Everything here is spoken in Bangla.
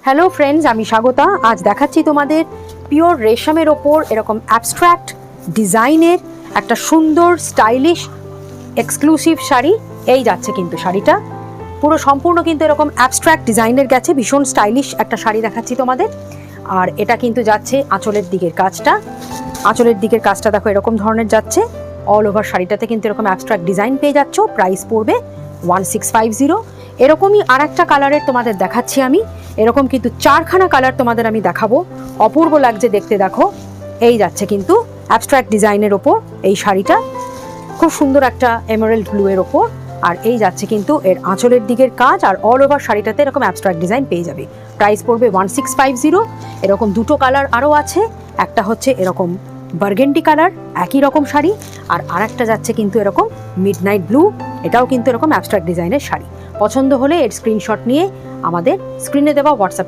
হ্যালো ফ্রেন্ডস, আমি স্বাগতা। আজ দেখাচ্ছি তোমাদের পিওর রেশমের ওপর এরকম অ্যাবস্ট্র্যাক্ট ডিজাইনের একটা সুন্দর স্টাইলিশ এক্সক্লুসিভ শাড়ি। এই যাচ্ছে কিন্তু শাড়িটা পুরো সম্পূর্ণ কিন্তু এরকম অ্যাবস্ট্র্যাক্ট ডিজাইনের গেছে, ভীষণ স্টাইলিশ একটা শাড়ি দেখাচ্ছি তোমাদের। আর এটা কিন্তু যাচ্ছে আঁচলের দিকের কাজটা। আঁচলের দিকের কাজটা দেখো এরকম ধরনের যাচ্ছে। অল ওভার শাড়িটাতে কিন্তু এরকম অ্যাবস্ট্র্যাক্ট ডিজাইন পেয়ে যাচ্ছ। প্রাইস পড়বে 1650। এরকমই আর একটা কালারের তোমাদের দেখাচ্ছি আমি। এরকম কিন্তু চারখানা কালার তোমাদের আমি দেখাবো, অপূর্ব লাগছে দেখতে। দেখো এই যাচ্ছে কিন্তু অ্যাবস্ট্র্যাক্ট ডিজাইনের ওপর এই শাড়িটা, খুব সুন্দর একটা এমারেল্ড ব্লু এর ওপর। আর এই যাচ্ছে কিন্তু এর আঁচলের দিকের কাজ, আর অল ওভার শাড়িটাতে এরকম অ্যাবস্ট্র্যাক্ট ডিজাইন পেয়ে যাবে। প্রাইস পড়বে 1650। এরকম দুটো কালার আরও আছে, একটা হচ্ছে এরকম বার্গেন্ডি কালার একই রকম শাড়ি, আর আরেকটা যাচ্ছে কিন্তু এরকম মিডনাইট ব্লু, এটাও কিন্তু এরকম অ্যাবস্ট্র্যাক্ট ডিজাইনের শাড়ি। পছন্দ হলে এর স্ক্রিনশট নিয়ে আমাদের স্ক্রিনে দেওয়া হোয়াটসঅ্যাপ